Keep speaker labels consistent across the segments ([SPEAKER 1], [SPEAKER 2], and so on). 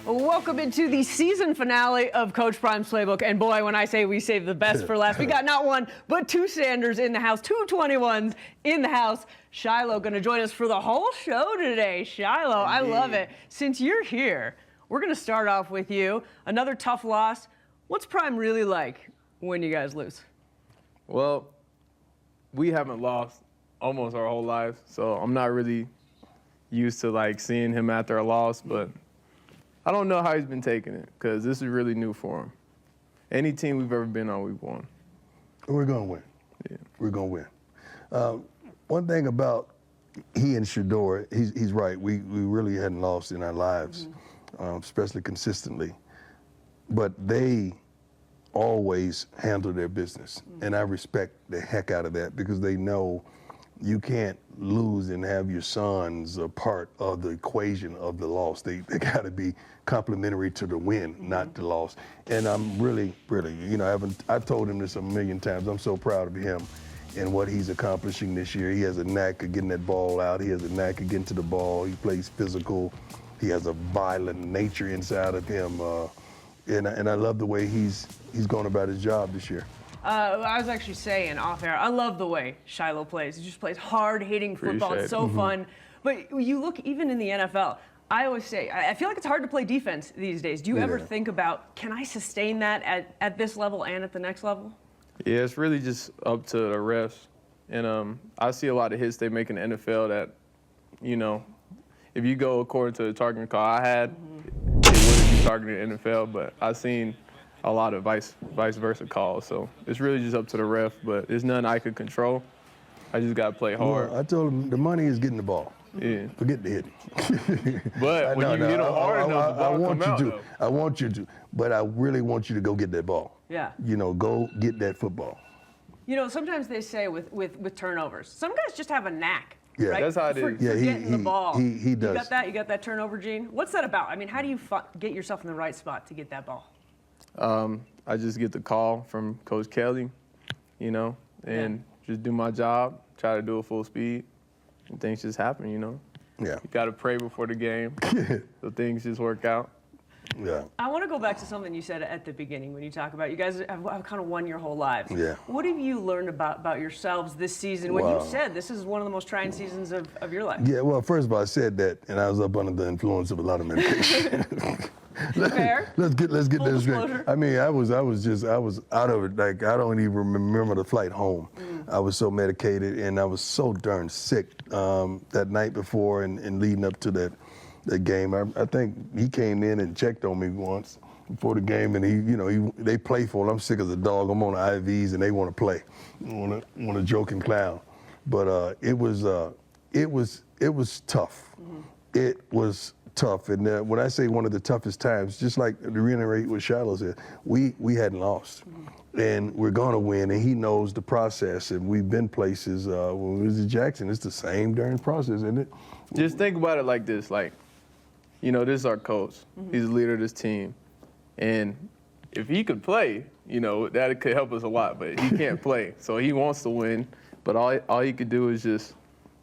[SPEAKER 1] Welcome into the season finale of Coach Prime's Playbook. And boy, when I say we saved the best for last, we got not one, but two Sanders in the house, two 21s in the house. Shiloh going to join us for the whole show today. Shiloh, I love it. Since you're here, we're going to start off with you. Another tough loss. What's Prime really like when you guys lose?
[SPEAKER 2] Well, we haven't lost almost our whole lives, so I'm not really used to like seeing him after a loss, but I don't know how he's been taking it because this is really new for him. Any team we've ever been on, we've won.
[SPEAKER 3] We're going to win.
[SPEAKER 2] Yeah.
[SPEAKER 3] We're going to win. One thing about he and Shedeur, he's right. We really hadn't lost in our lives, especially consistently. But they always handle their business, and I respect the heck out of that because they know you can't lose and have your sons a part of the equation of the loss. They got to be complementary to the win, not the loss. And I'm really, you know, I've told him this a million times. I'm so proud of him and what he's accomplishing this year. He has a knack of getting that ball out. He has a knack of getting to the ball. He plays physical. He has a violent nature inside of him. And I love the way he's going about his job this year.
[SPEAKER 1] I was actually saying off air, I love the way Shiloh plays. He just plays hard-hitting football. It's so fun. But you look even in the NFL, I always say, I feel like it's hard to play defense these days. Do you ever think about, can I sustain that at this level and at the next level?
[SPEAKER 2] Yeah, it's really just up to the refs. And I see a lot of hits they make in the NFL that, you know, if you go according to the targeting call I had, it wouldn't be targeting the NFL, but I've seen a lot of vice versa calls. So it's really just up to the ref, but there's nothing I could control. I just got to play hard.
[SPEAKER 3] Well, I told him the money is getting the ball.
[SPEAKER 2] Yeah.
[SPEAKER 3] Forget the hitting.
[SPEAKER 2] But when you hit them hard enough, the ball come out, though.
[SPEAKER 3] I want you to, but I really want you to go get that ball.
[SPEAKER 1] Yeah.
[SPEAKER 3] You know, go get that football.
[SPEAKER 1] You know, sometimes they say with turnovers, some guys just have a knack.
[SPEAKER 3] Yeah,
[SPEAKER 1] right?
[SPEAKER 2] That's how it is.
[SPEAKER 3] Yeah,
[SPEAKER 1] getting the ball.
[SPEAKER 3] He does.
[SPEAKER 1] You got that? You got that turnover gene? What's that about? I mean, how do you get yourself in the right spot to get that ball?
[SPEAKER 2] I just get the call from Coach Kelly, you know, and just do my job, try to do it full speed, and things just happen, you know.
[SPEAKER 3] Yeah.
[SPEAKER 2] You got to pray before the game, so things just work out.
[SPEAKER 3] Yeah.
[SPEAKER 1] I want to go back to something you said at the beginning when you talk about you guys have kind of won your whole lives.
[SPEAKER 3] Yeah.
[SPEAKER 1] What have you learned about yourselves this season when you said this is one of the most trying seasons of your life?
[SPEAKER 3] Yeah, well, first of all, I said that, and I was up under the influence of a lot of medication.
[SPEAKER 1] Fair.
[SPEAKER 3] Let's get this straight.
[SPEAKER 1] Disclosure.
[SPEAKER 3] I mean, I was out of it. Like, I don't even remember the flight home. I was so medicated, and I was so darn sick that night before and leading up to that game. I think he came in and checked on me once before the game, and they playful. I'm sick as a dog. I'm on IVs, and they want to play, want to joke and clown. But it was tough. It was tough, and when I say one of the toughest times, just like to reiterate what Shiloh said, we hadn't lost, and we're gonna win, and he knows the process, and we've been places when we was in Jackson. It's the same darn process, isn't it?
[SPEAKER 2] Just think about it like this, like, you know, this is our coach. He's the leader of this team, and if he could play, you know, that could help us a lot, but he can't play, so he wants to win, but all he could do is just,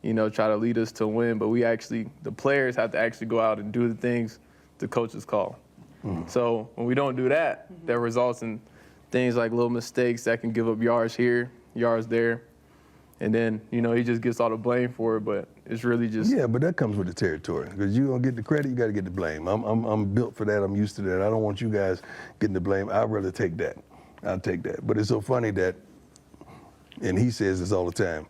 [SPEAKER 2] you know, try to lead us to win, but the players have to actually go out and do the things the coaches call. So when we don't do that, that results in things like little mistakes that can give up yards here, yards there, and then, you know, he just gets all the blame for it, but it's really just...
[SPEAKER 3] Yeah, but that comes with the territory, because you don't get the credit, you got to get the blame. I'm built for that, I'm used to that. I don't want you guys getting the blame. I'd rather take that. I'll take that. But it's so funny that, and he says this all the time,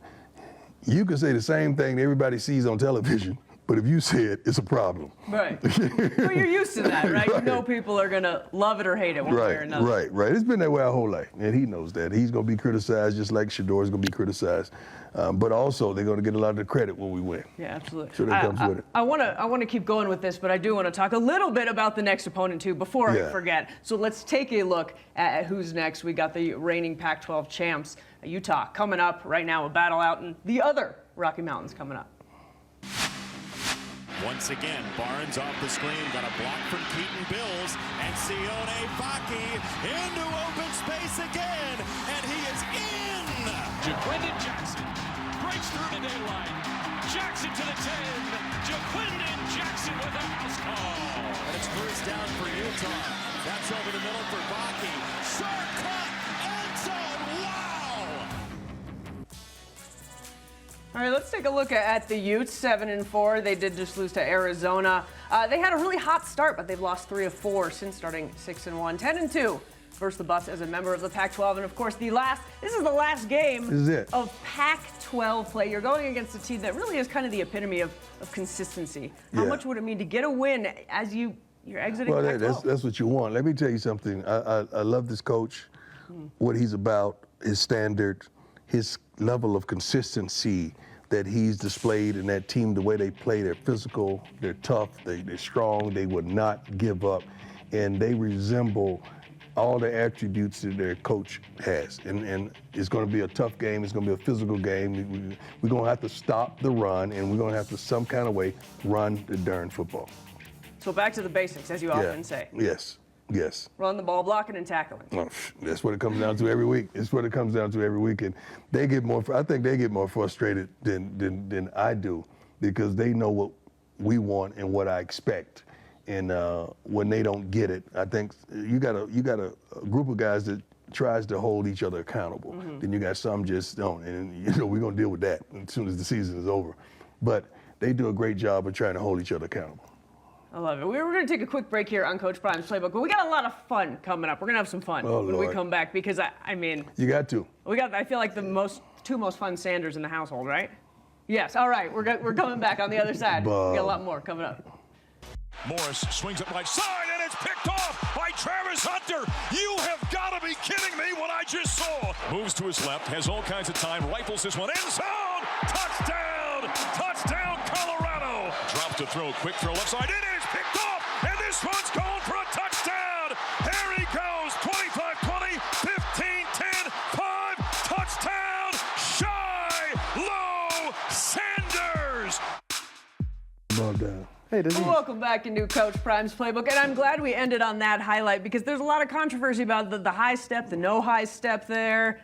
[SPEAKER 3] you can say the same thing that everybody sees on television, but if you say it, it's a problem.
[SPEAKER 1] Right. Well, you're used to that, right? You know people are going to love it or hate it one way or another.
[SPEAKER 3] Right. It's been that way our whole life, and he knows that. He's going to be criticized just like Shedeur's going to be criticized. But also, they're going to get a lot of the credit when we win.
[SPEAKER 1] Yeah, absolutely.
[SPEAKER 3] So that comes with it.
[SPEAKER 1] I want to keep going with this, but I do want to talk a little bit about the next opponent, too, before I forget. So let's take a look at who's next. We got the reigning Pac-12 champs, Utah, coming up right now, a battle out in the other Rocky Mountains coming up.
[SPEAKER 4] Once again, Barnes off the screen, got a block from Keaton Bills, and Sione Faki into open space again, and he is in!
[SPEAKER 5] Jaquindon Jackson breaks through the daylight. Jackson to the 10. Jaquindon Jackson with a house call.
[SPEAKER 4] And it's first touchdown for Utah. That's over the middle for Baki. Short cut, end zone, wow!
[SPEAKER 1] All right, let's take a look at the Utes, 7-4. They did just lose to Arizona. They had a really hot start, but they've lost 3 of 4 since starting 6-1, 10-2 versus the Buffs as a member of the Pac-12. And of course, this is the last game
[SPEAKER 3] This is it.
[SPEAKER 1] of Pac-12 play. You're going against a team that really is kind of the epitome of consistency. How
[SPEAKER 3] Yeah.
[SPEAKER 1] much would it mean to get a win as you're exiting
[SPEAKER 3] Well,
[SPEAKER 1] Pac-12?
[SPEAKER 3] that's what you want. Let me tell you something. I love this coach, what he's about, his standard, his level of consistency that he's displayed in that team, the way they play. They're physical, they're tough, they're strong, they would not give up, and they resemble all the attributes that their coach has. And it's going to be a tough game. It's going to be a physical game. We're going to have to stop the run, and we're going to have to, some kind of way, run the darn football.
[SPEAKER 1] So back to the basics, as you often say.
[SPEAKER 3] Yes. Yes.
[SPEAKER 1] Run the ball, blocking and tackling.
[SPEAKER 3] Well, that's what it comes down to every week. It's what it comes down to every week. And they get more, I think they get more frustrated than I do, because they know what we want and what I expect. And when they don't get it, I think you got a group of guys that tries to hold each other accountable. Then you got some just don't. And we're going to deal with that as soon as the season is over. But they do a great job of trying to hold each other accountable.
[SPEAKER 1] I love it. We're going to take a quick break here on Coach Prime's Playbook, but we got a lot of fun coming up. We're going to have some fun when we come back, because I mean,
[SPEAKER 3] you got to.
[SPEAKER 1] I feel like the two most fun Sanders in the household, right? Yes. All right. We're coming back on the other side. We got a lot more coming up.
[SPEAKER 5] Morris swings it right side, and it's picked off by Travis Hunter. You have got to be kidding me what I just saw. Moves to his left, has all kinds of time, rifles this one, end zone, touchdown, touchdown, Colorado. Drop to throw, quick throw left side, it is picked off, and this one's going for a touchdown. There he goes, 25-20, 15-10, 5, touchdown, Shilo Sanders.
[SPEAKER 3] Ball down.
[SPEAKER 2] Hey,
[SPEAKER 1] Welcome back into Coach Prime's Playbook, and I'm glad we ended on that highlight, because there's a lot of controversy about the high step, the no high step there.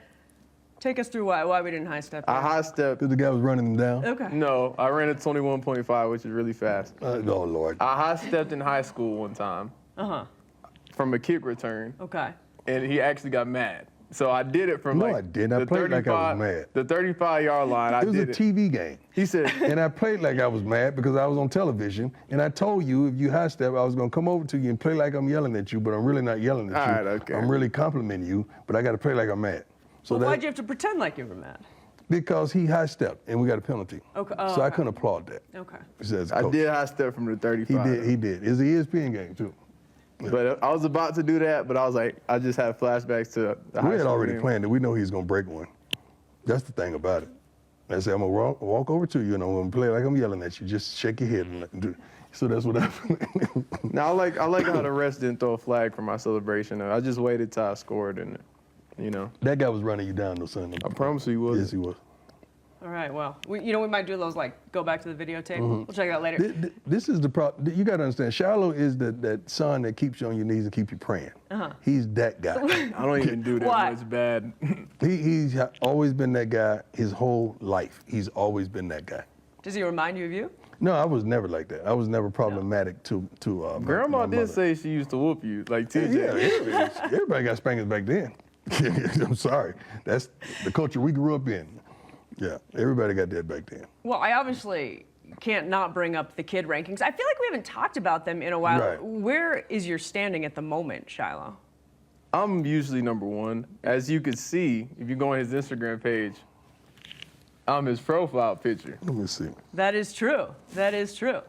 [SPEAKER 1] Take us through why we didn't high step there.
[SPEAKER 2] I high step.
[SPEAKER 3] Because the guy was running him down?
[SPEAKER 1] Okay.
[SPEAKER 2] No, I ran at 21.5, which is really fast.
[SPEAKER 3] Oh, Lord.
[SPEAKER 2] I high stepped in high school one time from a kick return,
[SPEAKER 1] Okay.
[SPEAKER 2] and he actually got mad. So I did it from
[SPEAKER 3] No, I didn't. I played like I was mad.
[SPEAKER 2] The 35-yard line. I
[SPEAKER 3] It was
[SPEAKER 2] did
[SPEAKER 3] a TV game.
[SPEAKER 2] He said,
[SPEAKER 3] And I played like I was mad because I was on television. And I told you, if you high step, I was going to come over to you and play like I'm yelling at you, but I'm really not yelling at
[SPEAKER 2] All
[SPEAKER 3] you.
[SPEAKER 2] right, okay.
[SPEAKER 3] I'm really complimenting you, but I got to play like I'm mad. So
[SPEAKER 1] Well, why'd you have to pretend like you were mad?
[SPEAKER 3] Because he high stepped and we got a penalty.
[SPEAKER 1] Okay.
[SPEAKER 3] So I couldn't applaud that.
[SPEAKER 1] Okay.
[SPEAKER 3] Says
[SPEAKER 2] I
[SPEAKER 3] coach.
[SPEAKER 2] did high step from the 35.
[SPEAKER 3] He did. It's an ESPN game, too.
[SPEAKER 2] But I was about to do that, but I was like, I just had flashbacks to the high
[SPEAKER 3] We had
[SPEAKER 2] school
[SPEAKER 3] already
[SPEAKER 2] game.
[SPEAKER 3] planned it. We know he's going to break one. That's the thing about it. I said, I'm going to walk over to you and I'm going to play like I'm yelling at you. Just shake your head and do. So that's what happened.
[SPEAKER 2] Now, I like how the refs didn't throw a flag for my celebration. I just waited till I scored, and,
[SPEAKER 3] That guy was running you down, though, son.
[SPEAKER 2] I promise you he wasn't.
[SPEAKER 3] Yes, he was.
[SPEAKER 1] All right. Well, we might do those, like, go back to the videotape. We'll check it out later.
[SPEAKER 3] This is the problem. You got to understand, Shiloh is that son that keeps you on your knees and keep you praying. He's that guy.
[SPEAKER 2] I don't even do that
[SPEAKER 1] Why?
[SPEAKER 2] much bad.
[SPEAKER 3] He's always been that guy his whole life. He's always been that guy.
[SPEAKER 1] Does he remind you of you?
[SPEAKER 3] No, I was never like that. I was never problematic to
[SPEAKER 2] Grandma
[SPEAKER 3] my
[SPEAKER 2] did
[SPEAKER 3] mother.
[SPEAKER 2] say she used to whoop you, like TJ.
[SPEAKER 3] Yeah, everybody got spankings back then. I'm sorry. That's the culture we grew up in. Yeah, everybody got that back then.
[SPEAKER 1] Well, I obviously can't not bring up the kid rankings. I feel like we haven't talked about them in a while.
[SPEAKER 3] Right.
[SPEAKER 1] Where is your standing at the moment, Shiloh?
[SPEAKER 2] I'm usually number one. As you can see, if you go on his Instagram page, I'm his profile picture.
[SPEAKER 3] Let me see.
[SPEAKER 1] That is true. That is true.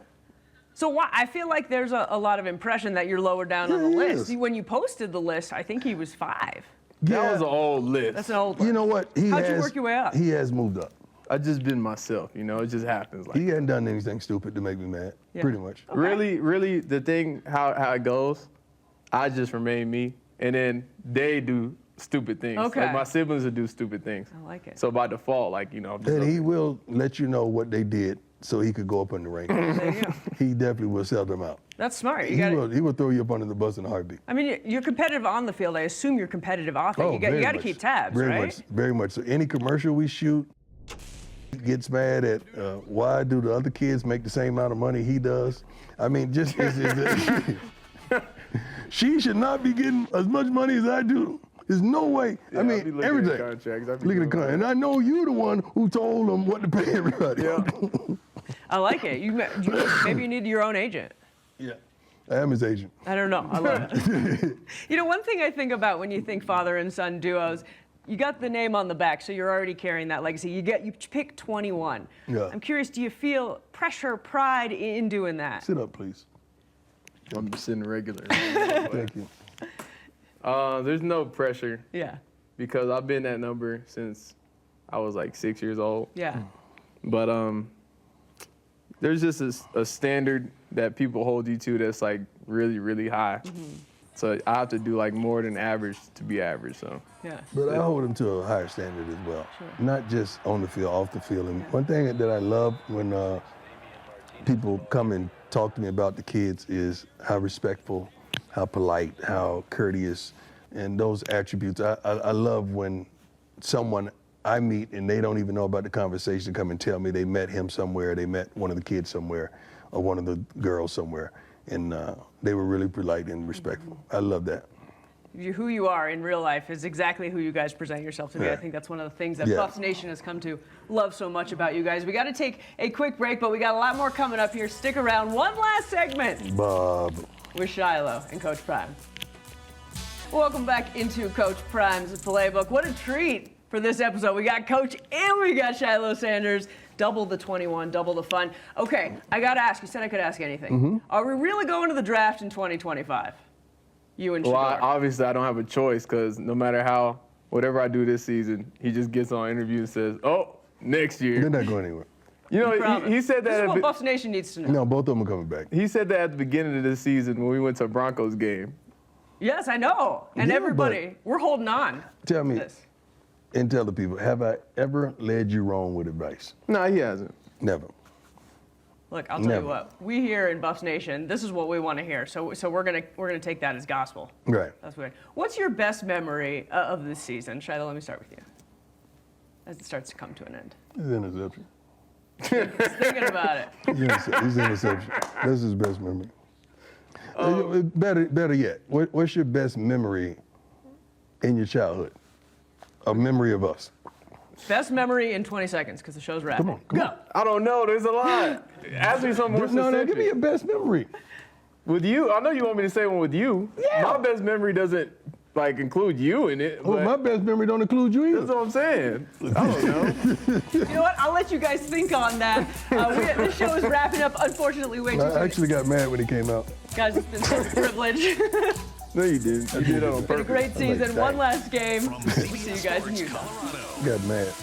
[SPEAKER 1] So why, I feel like there's a lot of impression that you're lower down on the
[SPEAKER 3] Yeah, he
[SPEAKER 1] list.
[SPEAKER 3] is.
[SPEAKER 1] When you posted the list, I think he was 5.
[SPEAKER 2] That was an old list.
[SPEAKER 1] That's an old one.
[SPEAKER 3] You know what?
[SPEAKER 1] How'd you work your way up?
[SPEAKER 3] He has moved up.
[SPEAKER 2] I just been myself, it just happens. Like
[SPEAKER 3] He hadn't done anything stupid to make me mad.
[SPEAKER 1] Yeah.
[SPEAKER 3] Pretty much.
[SPEAKER 1] Okay.
[SPEAKER 2] really, the thing how it goes, I just remain me, and then they do stupid things.
[SPEAKER 1] Okay.
[SPEAKER 2] Like my siblings will do stupid things.
[SPEAKER 1] I like it.
[SPEAKER 2] So by default, I'm just
[SPEAKER 3] And he
[SPEAKER 2] okay.
[SPEAKER 3] will let you know what they did so he could go up in the rankings.
[SPEAKER 1] There you go.
[SPEAKER 3] He definitely will sell them out.
[SPEAKER 1] That's smart. You
[SPEAKER 3] He
[SPEAKER 1] got
[SPEAKER 3] will, he will throw you up under the bus in a heartbeat.
[SPEAKER 1] I mean, you're competitive on the field. I assume you're competitive off it. you
[SPEAKER 3] very
[SPEAKER 1] got to
[SPEAKER 3] much.
[SPEAKER 1] keep tabs,
[SPEAKER 3] very
[SPEAKER 1] right?
[SPEAKER 3] Much, very much. So any commercial we shoot, he gets mad at why do the other kids make the same amount of money he does? I mean, just it's she should not be getting as much money as I do. There's no way.
[SPEAKER 2] Yeah,
[SPEAKER 3] I
[SPEAKER 2] I be
[SPEAKER 3] mean,
[SPEAKER 2] looking at
[SPEAKER 3] everything.
[SPEAKER 2] contracts. I be
[SPEAKER 3] Look at the
[SPEAKER 2] doing
[SPEAKER 3] contract. And I know you're the one who told them what to pay everybody.
[SPEAKER 2] Yeah.
[SPEAKER 1] I like it. Maybe you need your own agent.
[SPEAKER 3] Yeah. I am his agent.
[SPEAKER 1] I don't know. I love it. One thing I think about when you think father and son duos, you got the name on the back, so you're already carrying that legacy. You pick 21.
[SPEAKER 3] Yeah.
[SPEAKER 1] I'm curious, do you feel pressure, pride in doing that?
[SPEAKER 3] Sit up, please.
[SPEAKER 2] I'm just sitting regular.
[SPEAKER 3] Thank you.
[SPEAKER 2] There's no pressure
[SPEAKER 1] Yeah.
[SPEAKER 2] because I've been that number since I was like 6 years old.
[SPEAKER 1] Yeah.
[SPEAKER 2] But there's just a standard that people hold you to that's like really, really high. So I have to do like more than average to be average. So
[SPEAKER 1] Yeah.
[SPEAKER 3] But I hold him to a higher standard as well. Not just on the field, off the field. And one thing that I love when people come and talk to me about the kids is how respectful, how polite, how courteous, and those attributes. I love when someone I meet and they don't even know about the conversation come and tell me they met him somewhere, they met one of the kids somewhere, or one of the girls somewhere, and they were really polite and respectful. I love that.
[SPEAKER 1] Who you are in real life is exactly who you guys present yourself to be.
[SPEAKER 3] Yeah.
[SPEAKER 1] I think that's one of the things that
[SPEAKER 3] Yeah.
[SPEAKER 1] Buffs Nation has come to love so much about you guys. We got to take a quick break, but we got a lot more coming up here. Stick around. One last segment
[SPEAKER 3] Bob.
[SPEAKER 1] with Shilo and Coach Prime. Welcome back into Coach Prime's Playbook. What a treat for this episode. We got Coach and we got Shilo Sanders. Double the 21, double the fun. Okay, I got to ask. You said I could ask anything. Are we really going to the draft in 2025? You and
[SPEAKER 2] well,
[SPEAKER 1] Shedeur.
[SPEAKER 2] obviously I don't have a choice because no matter whatever I do this season, he just gets on interview and says, "Oh, next
[SPEAKER 3] They're
[SPEAKER 2] year."
[SPEAKER 3] not going anywhere.
[SPEAKER 2] You know,
[SPEAKER 1] Promise.
[SPEAKER 2] he said
[SPEAKER 1] This
[SPEAKER 2] that.
[SPEAKER 1] is what Buffs Nation needs to know.
[SPEAKER 3] No, both of them are coming back.
[SPEAKER 2] He said that at the beginning of this season when we went to a Broncos game.
[SPEAKER 1] Yes, I know. And
[SPEAKER 3] Yeah,
[SPEAKER 1] everybody, we're holding on.
[SPEAKER 3] Tell me,
[SPEAKER 1] to this.
[SPEAKER 3] and tell the people, have I ever led you wrong with advice?
[SPEAKER 2] No, he hasn't.
[SPEAKER 3] Never.
[SPEAKER 1] Look, I'll tell
[SPEAKER 3] Never.
[SPEAKER 1] you what. We here in Buffs Nation, this is what we want to hear. So we're gonna take that as gospel.
[SPEAKER 3] Right.
[SPEAKER 1] That's weird. What's your best memory of this season, Shiloh? Let me start with you. As it starts to come to an end.
[SPEAKER 3] His interception.
[SPEAKER 1] Thinking about it.
[SPEAKER 3] His interception. That's his best memory. Better yet, what's your best memory in your childhood? A memory of us.
[SPEAKER 1] Best memory in 20 seconds, because the show's wrapping.
[SPEAKER 3] Come on, come on.
[SPEAKER 2] I don't know. There's a lot. Ask me something more
[SPEAKER 3] No,
[SPEAKER 2] specific.
[SPEAKER 3] give me your best memory.
[SPEAKER 2] With you, I know you want me to say one with you.
[SPEAKER 3] Yeah.
[SPEAKER 2] My best memory doesn't include you in it.
[SPEAKER 3] Well,
[SPEAKER 2] but
[SPEAKER 3] my best memory don't include you
[SPEAKER 2] that's
[SPEAKER 3] either.
[SPEAKER 2] what I'm saying. I don't know.
[SPEAKER 1] You know what? I'll let you guys think on that. This show is wrapping up, unfortunately, way too soon.
[SPEAKER 3] I actually got mad when he came out.
[SPEAKER 1] Guys, it's been such a privilege.
[SPEAKER 2] No, you didn't. You did it on
[SPEAKER 1] Been a
[SPEAKER 2] purpose.
[SPEAKER 1] great season.
[SPEAKER 3] Like,
[SPEAKER 1] One last game. We'll see you guys in Utah.
[SPEAKER 3] Got mad.